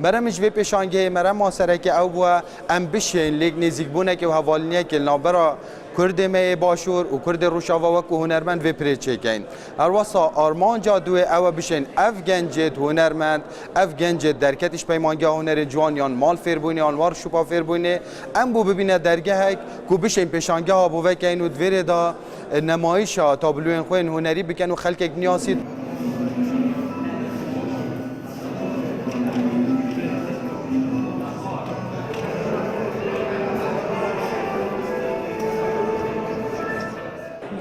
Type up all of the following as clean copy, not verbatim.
برامج في بيشانجي مرام ماسرك او امبيشن ليك نزيك بونك وهوالنيه كلنا برا کرد می باشور و کرد روشاوا و هنرمند و پریچکین. ارواسا آرمان جادوی او بشن افغانجت هنرمند افغانجت درکتش پیمانگاه هنر جوانیان مال فیربونی آنوار شوپا فیربونی ام بو ببینه درگه هک کو بشن پیشانگاه ها بو وکین و دویره دا نمایش ها تابلوین خوین هنری بکن و خلک نیاسی.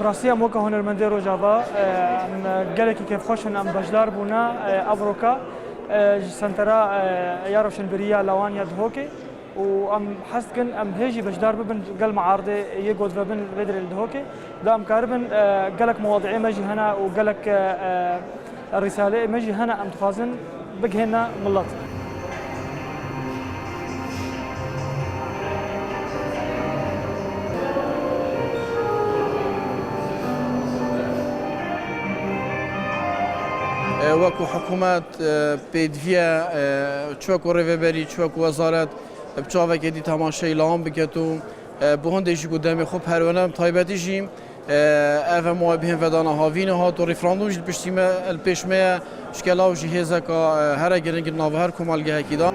براستی ام وکه هنرمندی روجاوا گلکی که خوشن ام بجدار بونا افروکا سنترا یاروشن بریا لوانیا دهوکی و ام حس کن ام هیجی بجدار ببن قل معارضه يقود ببن بدر الدهوكي دا ام كاربن قالك مواضيع مجي هنا وقالك الرساله مجي هنا ام تفازن بق هنا ملط وەکو حکوومەت پێدڤە چوەک و ڕێڤەبەری چوەک وەزارەت بچاوێکێتی تەماشای لاوان بکەێت و بۆ هەندێکی و دەمێ خۆ هەروەنە تایبەتیژی ئەڤە مای بهێن ڤەدانە هاوینە هات و ڕیفراندۆمژ پشتیمە پێشمەیە شکەلاوژی هێزەکە هەرە گەرنگی ناوە هەر کۆمەلگەهەکیدا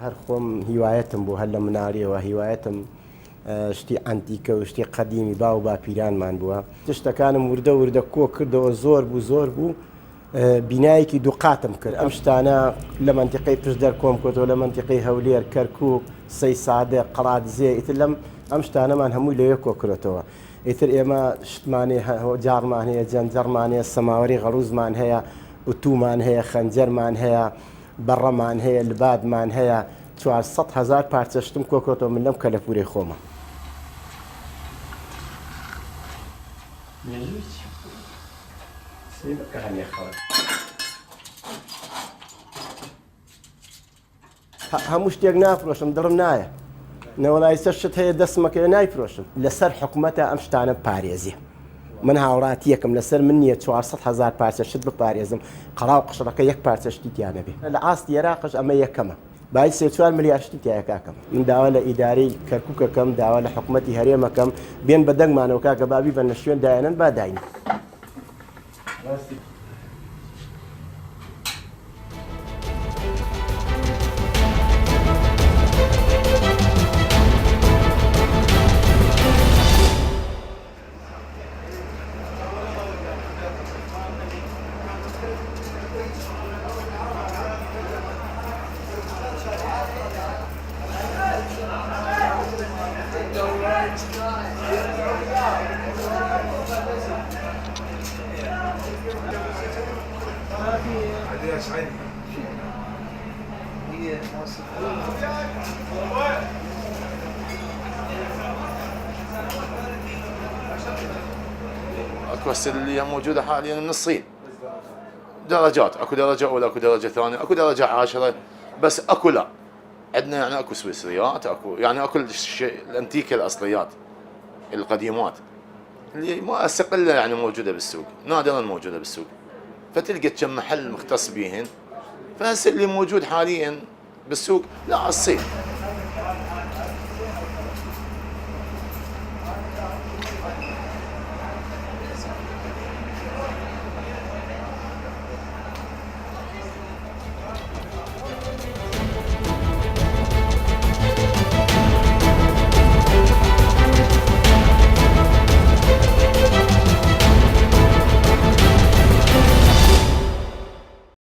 هەر خۆم هیوایەتم بوو هەر لە مناڵیەوە هیوایەتم شتی ئەنتیکە و شتی قەدیمی باو باپیرانمان بووە تشتەکانم وردە وردە کۆ کردەوە زۆر بوو بینایەکی دووقاتم کرد ئەم شتانە لە منتیقەی پشدەر کۆم کردەوە لە منتیقەی هەولێر کەرکووک سەی سادە قەڵاتزێ ئیتر لەم ئەم شتانەمان هەمووی لەوێ کۆ کردەوە ئیتر ئێمە شتمانێ جارمان هەیە جەنجەرمان هەیە سەماوەری غەڕوزمان هەیە ئوتومان هەیە خەنجەرمان هەیە بەڕەمان هەیە لبادمان هەیە 400,000 پارچە شتم کۆکۆتەوە من لەم کەلەپورەی خۆمە هەموو شتێک نافرۆشم دڵم نایە نەوەڵای سەر شت هەیە دەستمەکە نایفرۆشم لەسەر حکوومەتە ئەم شتانە پارێزی من هاوڕاتی یەکم لەسەر من نییە 400,000 پارچە شت بپارێزم قەڵاو قشڕەکە یەک پارچە شتی تیانە بێ لە ئاستی عێراقش ئەمە یەکەمە باید 3-4 ملیار شتی تایەکەکەم من داوا لە ئیدارەی کەرکووکەکەم داوا لە حکوومەتی هەرێمەکەم بێن بە دەنگمانەوە کاکە بابی بە لە شوێن دایەنن با داین اكو هسه اللي موجوده حاليا من الصين درجات اكو درجه اولى اكو درجه ثانيه اكو درجه 10 بس اكو لا عندنا يعني اكو سويسريات اكو يعني اكو الشيء الانتيكه الاصليات القديمات اللي ما استقله يعني موجوده بالسوق نادرا موجوده بالسوق فتلقى كم محل مختص بيهن فهسه اللي موجود حاليا بالسوق لا الصين